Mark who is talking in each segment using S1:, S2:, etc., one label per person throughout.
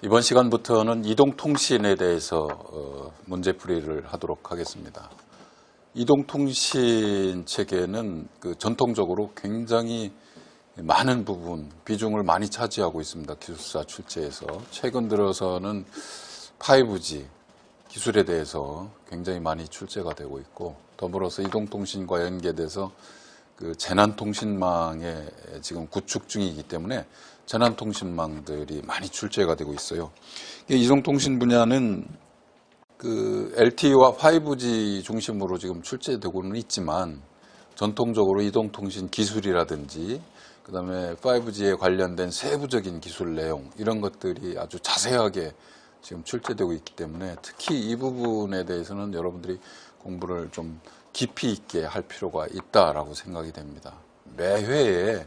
S1: 이번 시간부터는 이동통신에 대해서 문제풀이를 하도록 하겠습니다. 이동통신 체계는 전통적으로 굉장히 많은 부분, 비중을 많이 차지하고 있습니다. 기술사 출제에서. 최근 들어서는 5G 기술에 대해서 굉장히 많이 출제가 되고 있고, 더불어서 이동통신과 연계돼서 재난통신망에 지금 구축 중이기 때문에 재난통신망들이 많이 출제가 되고 있어요. 이동통신 분야는 LTE와 5G 중심으로 지금 출제되고는 있지만, 전통적으로 이동통신 기술이라든지 그 다음에 5G에 관련된 세부적인 기술 내용, 이런 것들이 아주 자세하게 지금 출제되고 있기 때문에 특히 이 부분에 대해서는 여러분들이 공부를 좀 깊이 있게 할 필요가 있다라고 생각이 됩니다. 매회에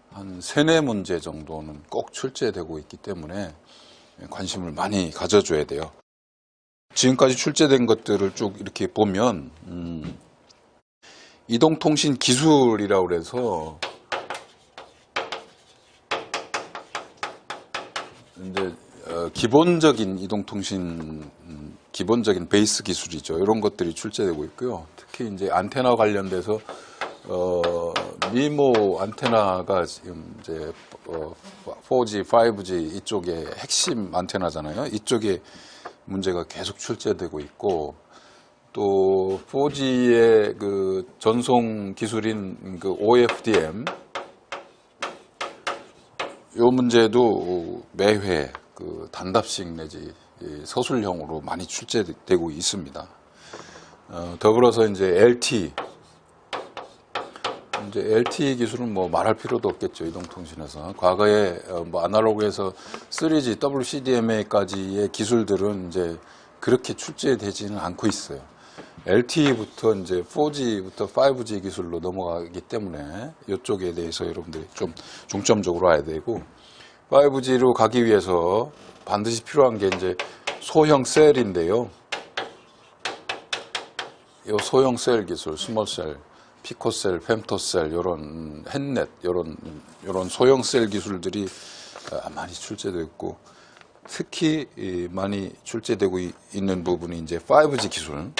S1: 한 3-4문제 정도는 꼭 출제되고 있기 때문에 관심을 많이 가져줘야 돼요. 지금까지 출제된 것들을 쭉 이렇게 보면 이동통신 기술이라고 해서 이제 기본적인 이동통신 기본적인 베이스 기술이죠. 이런 것들이 출제되고 있고요. 특히 이제 안테나 관련돼서 미모 안테나가 지금 이제 4G, 5G 이쪽에 핵심 안테나잖아요. 이쪽에 문제가 계속 출제되고 있고, 또 4G의 전송 기술인 OFDM 요 문제도 매회 단답식 내지 서술형으로 많이 출제되고 있습니다. 더불어서 이제 LTE 기술은 뭐 말할 필요도 없겠죠. 이동통신에서 과거에 아날로그에서 3G, WCDMA까지의 기술들은 이제 그렇게 출제되지는 않고 있어요. LTE부터 이제 4G부터 5G 기술로 넘어가기 때문에 이쪽에 대해서 여러분들이 좀 중점적으로 알아야 되고, 5G로 가기 위해서 반드시 필요한 게 이제 소형 셀인데요. 이 소형 셀 기술, 스몰셀, 피코셀, femto셀, 이런 햇넷, 이런 소형 셀 기술들이 많이 출제되고 있고, 특히 많이 출제되고 있는 부분이 이제 5G 기술.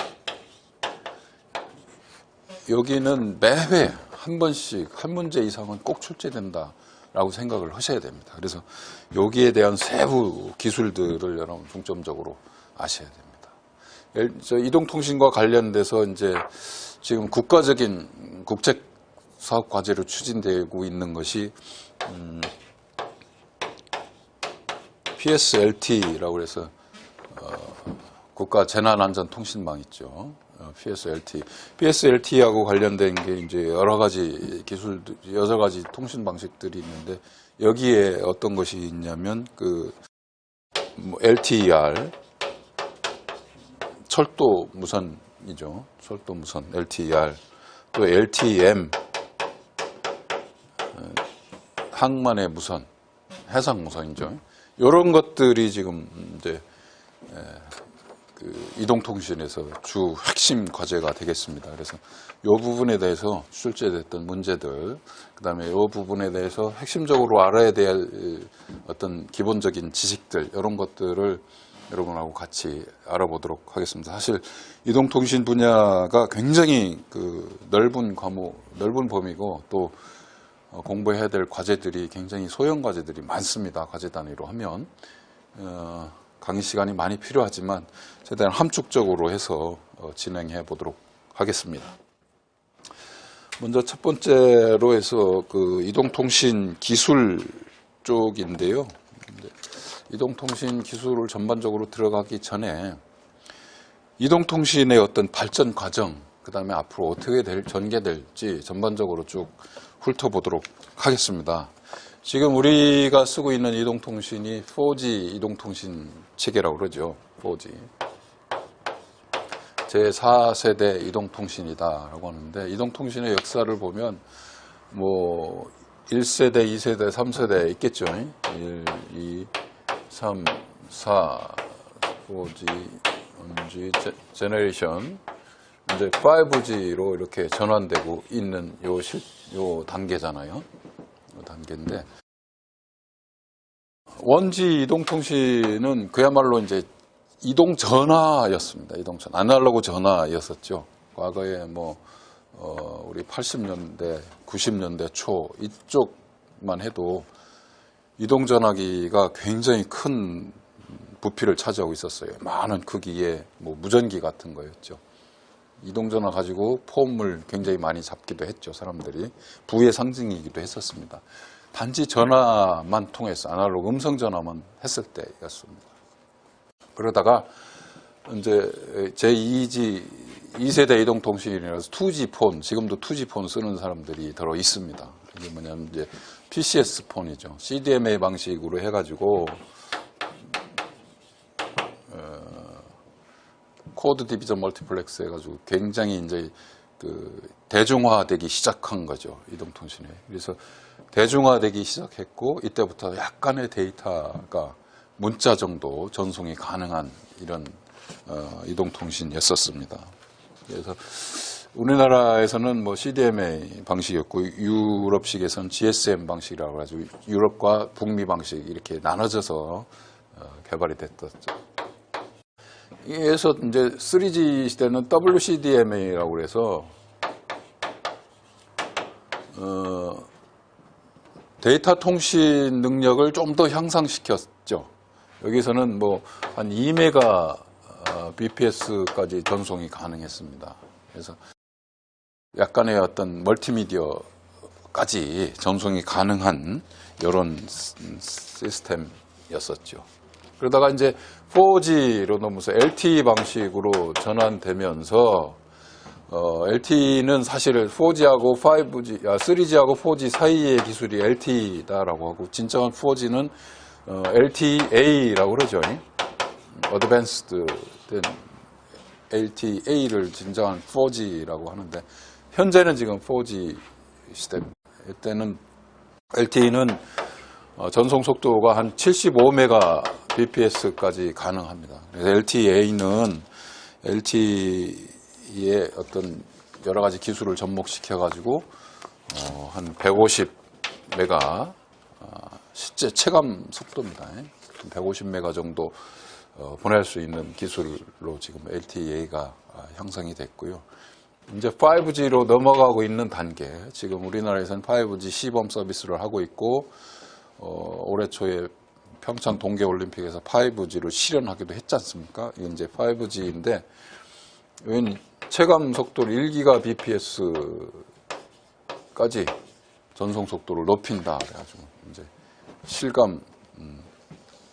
S1: 여기는 매회 한 번씩 한 문제 이상은 꼭 출제된다라고 생각을 하셔야 됩니다. 그래서 여기에 대한 세부 기술들을 여러분 중점적으로 아셔야 됩니다. 이동통신과 관련돼서 이제 지금 국가적인 국책 사업 과제로 추진되고 있는 것이 PSLT라고 해서 국가 재난안전통신망 있죠. PSLT하고 관련된 게 이제 여러 가지 기술, 여러 가지 통신 방식들이 있는데, 여기에 어떤 것이 있냐면 LTER, 철도 무선이죠. 철도 무선 LTER, 또 LTM, 항만의 무선, 해상 무선이죠. 이런 것들이 지금 이제 이동통신에서 주 핵심 과제가 되겠습니다. 그래서 이 부분에 대해서 출제됐던 문제들, 그 다음에 이 부분에 대해서 핵심적으로 알아야 될 어떤 기본적인 지식들, 이런 것들을 여러분하고 같이 알아보도록 하겠습니다. 사실 이동통신 분야가 굉장히 넓은 과목, 넓은 범위고, 또 공부해야 될 과제들이 굉장히 소형 과제들이 많습니다. 과제 단위로 하면 강의 시간이 많이 필요하지만 최대한 함축적으로 해서 진행해 보도록 하겠습니다. 먼저 첫 번째로 해서 이동통신 기술 쪽인데요. 이동통신 기술을 전반적으로 들어가기 전에 이동통신의 어떤 발전 과정, 그 다음에 앞으로 어떻게 전개될지 전반적으로 쭉 훑어보도록 하겠습니다. 지금 우리가 쓰고 있는 이동통신이 4G 이동통신 체계라고 그러죠. 4G. 제4세대 이동통신이다라고 하는데, 이동통신의 역사를 보면 뭐 1세대, 2세대, 3세대 있겠죠. 1, 2, 3, 4, 4G, 제너레이션, 이제 5G로 이렇게 전환되고 있는 요 단계잖아요. 요 단계인데, 원지 이동통신은 그야말로 이제 이동 전화였습니다. 이동 전화. 아날로그 전화였었죠. 과거에 우리 80년대, 90년대 초 이쪽만 해도 이동 전화기가 굉장히 큰 부피를 차지하고 있었어요. 많은 크기의 무전기 같은 거였죠. 이동 전화 가지고 폼을 굉장히 많이 잡기도 했죠. 사람들이 부의 상징이기도 했었습니다. 단지 전화만 통해서 아날로그 음성 전화만 했을 때였습니다. 그러다가 이제 제2세대 이동통신이라서 2G 폰, 지금도 2G 폰 쓰는 사람들이 들어 있습니다. 이게 뭐냐면 이제 PCS 폰이죠. CDMA 방식으로 해가지고 코드 디비전 멀티플렉스 해가지고 굉장히 이제 대중화되기 시작한 거죠. 이동통신이. 그래서 대중화되기 시작했고 이때부터 약간의 데이터가 문자 정도 전송이 가능한 이런 이동통신이었습니다. 그래서 우리나라에서는 CDMA 방식이었고 유럽식에서는 GSM 방식이라고 해가지고 유럽과 북미 방식 이렇게 나눠져서 개발이 됐었죠. 그래서 이제 3G 시대는 WCDMA라고 해서 데이터 통신 능력을 좀 더 향상시켰죠. 여기서는 한 2메가 bps까지 전송이 가능했습니다. 그래서 약간의 어떤 멀티미디어까지 전송이 가능한 이런 시스템이었었죠. 그러다가 이제 4G로 넘어서 LTE 방식으로 전환되면서 LTE는 사실 4G하고 3G하고 4G 사이의 기술이 LTE다라고 하고 진정한 4G는 LTA라고 그러죠. 어드밴스드 된 LTA를 진정한 4G라고 하는데 현재는 지금 4G 시대. 이때는 LTE는 전송 속도가 한 75Mbps까지 가능합니다. 그래서 LTA는 LTE의 어떤 여러 가지 기술을 접목시켜 가지고 한 150메가 실제 체감 속도입니다. 150메가 정도 보낼 수 있는 기술로 지금 LTE가 형성이 됐고요. 이제 5G로 넘어가고 있는 단계. 지금 우리나라에서는 5G 시범 서비스를 하고 있고 올해 초에 평창 동계올림픽에서 5G를 실현하기도 했지 않습니까? 이게 이제 5G인데 여기는 체감 속도를 1GBps까지 전송 속도를 높인다. 그래가지고 이제 실감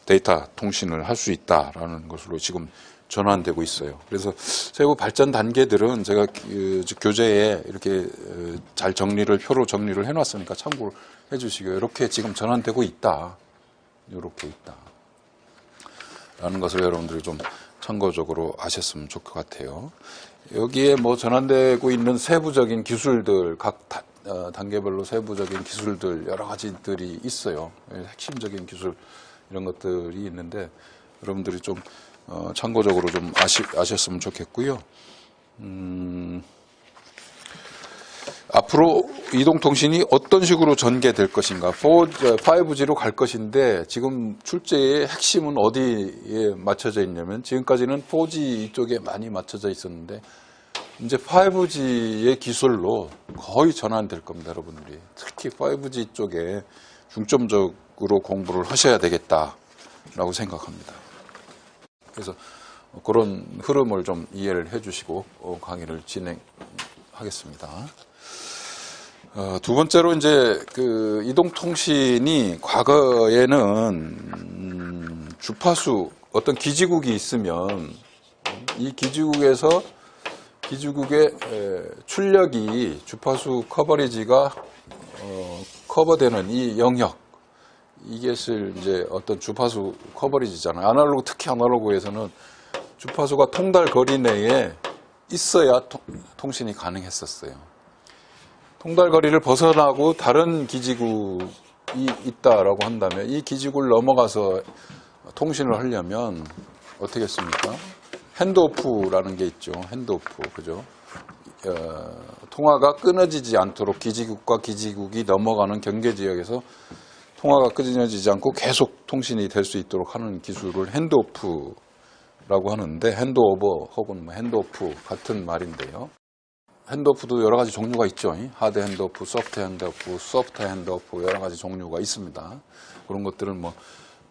S1: 데이터 통신을 할 수 있다라는 것으로 지금 전환되고 있어요. 그래서 세부 발전 단계들은 제가 교재에 이렇게 잘 표로 정리를 해놨으니까 참고를 해주시고요. 이렇게 지금 전환되고 있다. 이렇게 있다. 라는 것을 여러분들이 좀 참고적으로 아셨으면 좋을 것 같아요. 여기에 전환되고 있는 세부적인 기술들, 각 단계별로 세부적인 기술들 여러 가지들이 있어요. 핵심적인 기술 이런 것들이 있는데 여러분들이 좀 참고적으로 좀 아셨으면 좋겠고요. 앞으로 이동통신이 어떤 식으로 전개될 것인가. 5G로 갈 것인데 지금 출제의 핵심은 어디에 맞춰져 있냐면 지금까지는 4G 쪽에 많이 맞춰져 있었는데 이제 5G의 기술로 거의 전환될 겁니다. 여러분들이. 특히 5G 쪽에 중점적으로 공부를 하셔야 되겠다라고 생각합니다. 그래서 그런 흐름을 좀 이해를 해주시고 강의를 진행하겠습니다. 두 번째로 이제 이동통신이 과거에는 주파수 어떤 기지국이 있으면 이 기지국의 출력이 주파수 커버리지가 커버되는 이 영역 이것을 이제 어떤 주파수 커버리지잖아요. 특히 아날로그에서는 주파수가 통달 거리 내에 있어야 통신이 가능했었어요. 통달 거리를 벗어나고 다른 기지국이 있다라고 한다면 이 기지국을 넘어가서 통신을 하려면 어떻게 했습니까? 핸드오프라는 게 있죠. 핸드오프, 그죠? 통화가 끊어지지 않도록 기지국과 기지국이 넘어가는 경계 지역에서 통화가 끊어지지 않고 계속 통신이 될 수 있도록 하는 기술을 핸드오프라고 하는데, 핸드오버 혹은 핸드오프 같은 말인데요. 핸드오프도 여러 가지 종류가 있죠. 하드 핸드오프, 소프트 핸드오프, 소프트 핸드오프 여러 가지 종류가 있습니다. 그런 것들은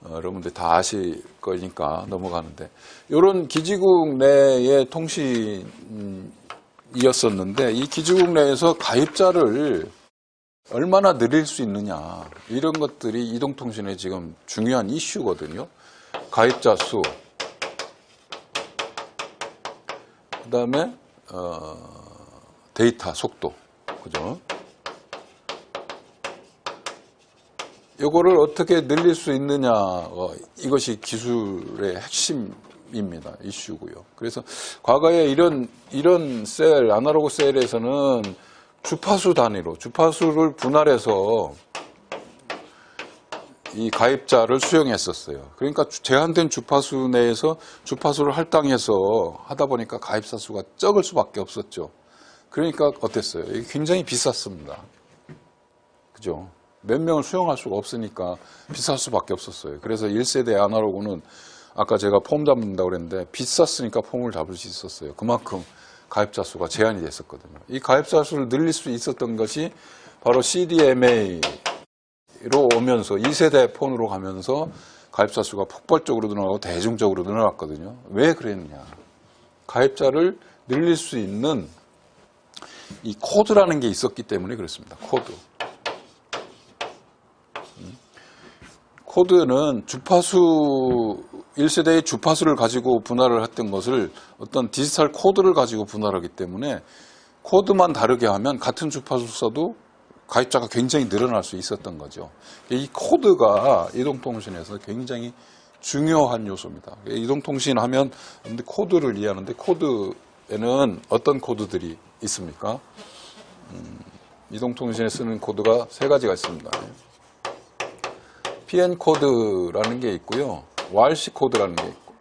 S1: 여러분들 다 아실 거니까 넘어가는데, 이런 기지국 내의 통신이었었는데, 이 기지국 내에서 가입자를 얼마나 늘릴 수 있느냐, 이런 것들이 이동통신의 지금 중요한 이슈거든요. 가입자 수, 그 다음에 데이터 속도, 그죠? 이거를 어떻게 늘릴 수 있느냐, 이것이 기술의 핵심입니다. 이슈고요. 그래서 과거에 이런 셀, 아날로그 셀에서는 주파수 단위로, 주파수를 분할해서 이 가입자를 수용했었어요. 그러니까 제한된 주파수 내에서 주파수를 할당해서 하다 보니까 가입자 수가 적을 수밖에 없었죠. 그러니까 어땠어요? 이게 굉장히 비쌌습니다. 그죠? 몇 명을 수용할 수가 없으니까 비쌀 수밖에 없었어요. 그래서 1세대 아날로그는 아까 제가 폼 잡는다고 그랬는데 비쌌으니까 폼을 잡을 수 있었어요. 그만큼 가입자 수가 제한이 됐었거든요. 이 가입자 수를 늘릴 수 있었던 것이 바로 CDMA로 오면서 2세대 폰으로 가면서 가입자 수가 폭발적으로 늘어나고 대중적으로 늘어났거든요. 왜 그랬냐? 가입자를 늘릴 수 있는 이 코드라는 게 있었기 때문에 그렇습니다. 코드는 주파수, 1세대의 주파수를 가지고 분할을 했던 것을 어떤 디지털 코드를 가지고 분할하기 때문에 코드만 다르게 하면 같은 주파수 써도 가입자가 굉장히 늘어날 수 있었던 거죠. 이 코드가 이동통신에서 굉장히 중요한 요소입니다. 이동통신 하면 코드를 이해하는데, 코드에는 어떤 코드들이 있습니까? 이동통신에 쓰는 코드가 세 가지가 있습니다. PN 코드라는 게 있고요. WRC 코드라는 게 있고,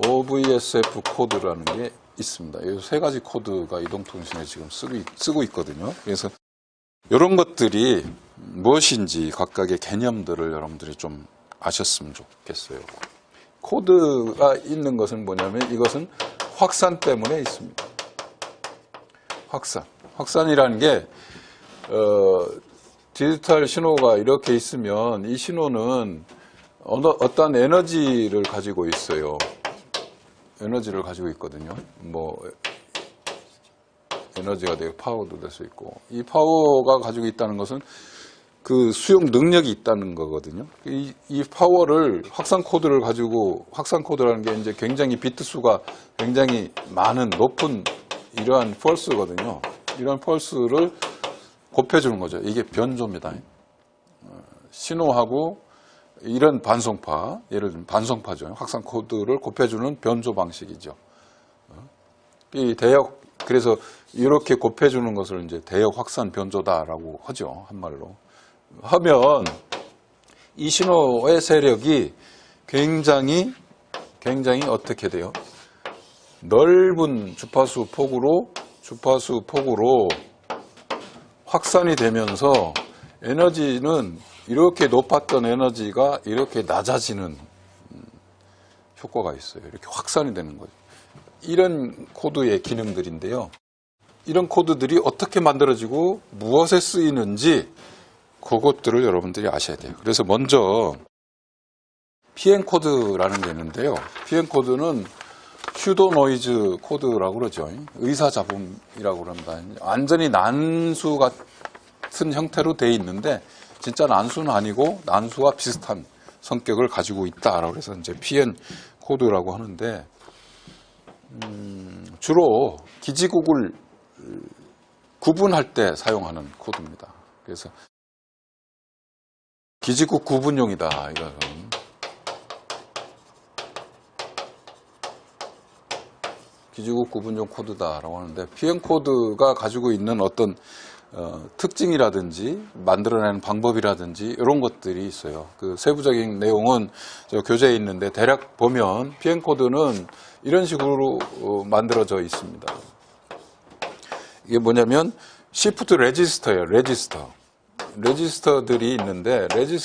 S1: OVSF 코드라는 게 있습니다. 이 세 가지 코드가 이동통신에 지금 쓰고 있거든요. 그래서 이런 것들이 무엇인지 각각의 개념들을 여러분들이 좀 아셨으면 좋겠어요. 코드가 있는 것은 뭐냐면, 이것은 확산 때문에 있습니다. 확산이라는 게 디지털 신호가 이렇게 있으면 이 신호는 어떤 에너지를 가지고 있어요. 에너지를 가지고 있거든요. 에너지가 되고 파워도 될 수 있고, 이 파워가 가지고 있다는 것은 그 수용 능력이 있다는 거거든요. 이 파워를 확산 코드라는 게 이제 굉장히 비트 수가 굉장히 많은 높은 이러한 펄스거든요. 이런 펄스를 곱해주는 거죠. 이게 변조입니다. 신호하고 이런 반송파, 예를 들면 반송파죠. 확산 코드를 곱해주는 변조 방식이죠. 이 대역, 그래서 이렇게 곱해주는 것을 이제 대역 확산 변조다라고 하죠. 한말로. 하면 이 신호의 세력이 굉장히 어떻게 돼요? 넓은 주파수 폭으로 확산이 되면서 에너지는 이렇게 높았던 에너지가 이렇게 낮아지는 효과가 있어요. 이렇게 확산이 되는 거죠. 이런 코드의 기능들인데요. 이런 코드들이 어떻게 만들어지고 무엇에 쓰이는지 그것들을 여러분들이 아셔야 돼요. 그래서 먼저 PN 코드라는 게 있는데요. PN 코드는 슈도 노이즈 코드라고 그러죠. 의사잡음이라고 그럽니다. 완전히 난수 같은 형태로 되어 있는데 진짜 난수는 아니고 난수와 비슷한 성격을 가지고 있다라고 해서 이제 PN 코드라고 하는데, 주로 기지국을 구분할 때 사용하는 코드입니다. 그래서 기지국 구분용이다, 이것은. 기지국 구분용 코드다라고 하는데, PN 코드가 가지고 있는 어떤 특징이라든지 만들어내는 방법이라든지 이런 것들이 있어요. 그 세부적인 내용은 저 교재에 있는데, 대략 보면 PN 코드는 이런 식으로 만들어져 있습니다. 이게 뭐냐면 시프트 레지스터예요. 레지스터들이 있는데